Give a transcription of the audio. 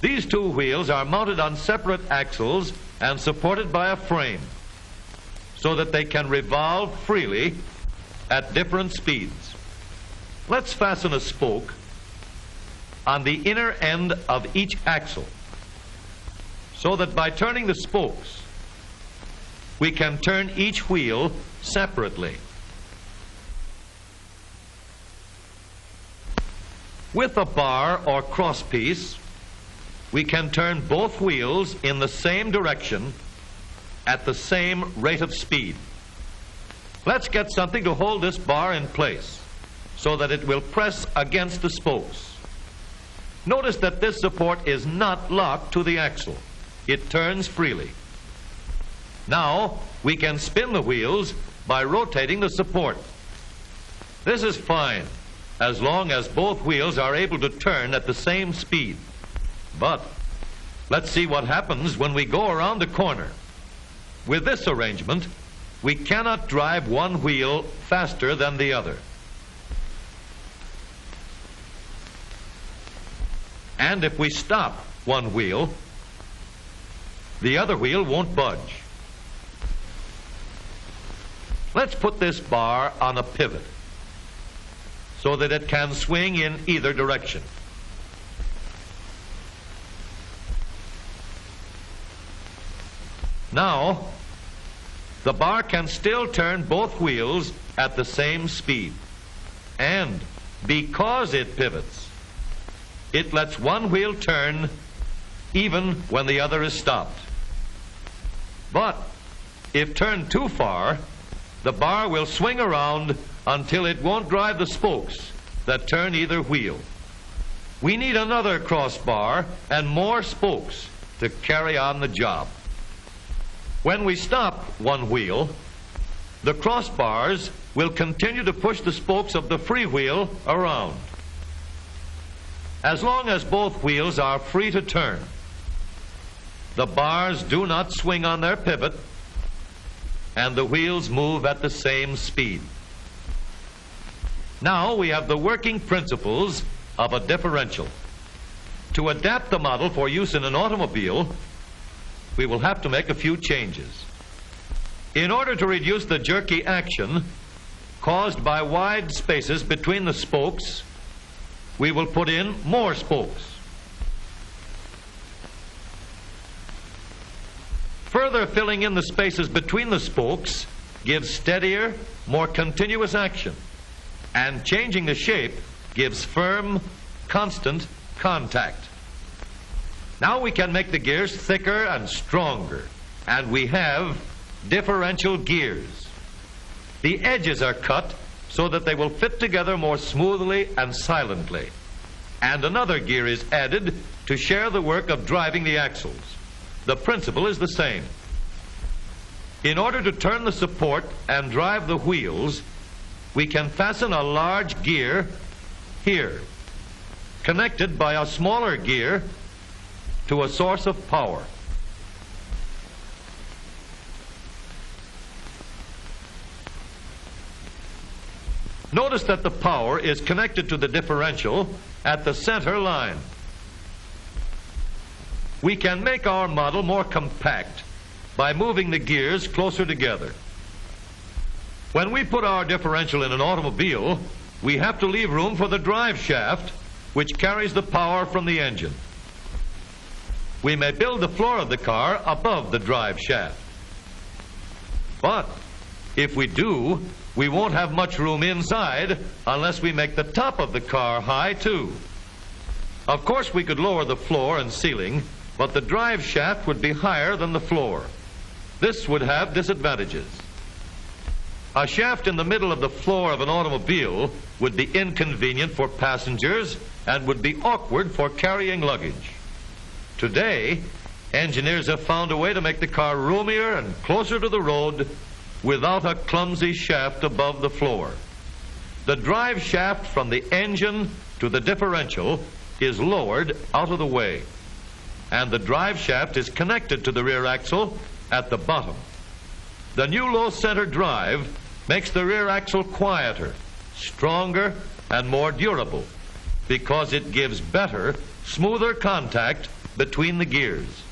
These two wheels are mounted on separate axles and supported by a frame so that they can revolve freely at different speeds. Let's fasten a spoke on the inner end of each axle so that by turning the spokes, we can turn each wheel separately. With a bar or crosspiece, we can turn both wheels in the same direction at the same rate of speed. Let's get something to hold this bar in place so that it will press against the spokes. Notice that this support is not locked to the axle. It turns freely. Now we can spin the wheels by rotating the support. This is fine as long as both wheels are able to turn at the same speed. But let's see what happens when we go around the corner. With this arrangement, we cannot drive one wheel faster than the other. And if we stop one wheel, the other wheel won't budge. Let's put this bar on a pivot so that it can swing in either direction. Now, the bar can still turn both wheels at the same speed. And because it pivots, it lets one wheel turn even when the other is stopped. But if turned too far, the bar will swing around until it won't drive the spokes that turn either wheel. We need another crossbar and more spokes to carry on the job. When we stop one wheel, the crossbars will continue to push the spokes of the free wheel around. As long as both wheels are free to turn, the bars do not swing on their pivot, and the wheels move at the same speed. Now we have the working principles of a differential. To adapt the model for use in an automobile, we will have to make a few changes. In order to reduce the jerky action caused by wide spaces between the spokes, we will put in more spokes. Further filling in the spaces between the spokes gives steadier, more continuous action, and changing the shape gives firm, constant contact. Now we can make the gears thicker and stronger, and we have differential gears. The edges are cut so that they will fit together more smoothly and silently, and another gear is added to share the work of driving the axles. The principle is the same. In order to turn the support and drive the wheels, we can fasten a large gear here, connected by a smaller gear to a source of power. Notice that the power is connected to the differential at the center line. We can make our model more compact by moving the gears closer together. When we put our differential in an automobile, we have to leave room for the drive shaft, which carries the power from the engine. We may build the floor of the car above the drive shaft. But if we do, we won't have much room inside unless we make the top of the car high too. Of course, we could lower the floor and ceiling, but the drive shaft would be higher than the floor. This would have disadvantages. A shaft in the middle of the floor of an automobile would be inconvenient for passengers and would be awkward for carrying luggage. Today, engineers have found a way to make the car roomier and closer to the road without a clumsy shaft above the floor. The drive shaft from the engine to the differential is lowered out of the way, and the drive shaft is connected to the rear axle at the bottom. The new low center drive makes the rear axle quieter, stronger, and more durable because it gives better, smoother contact between the gears.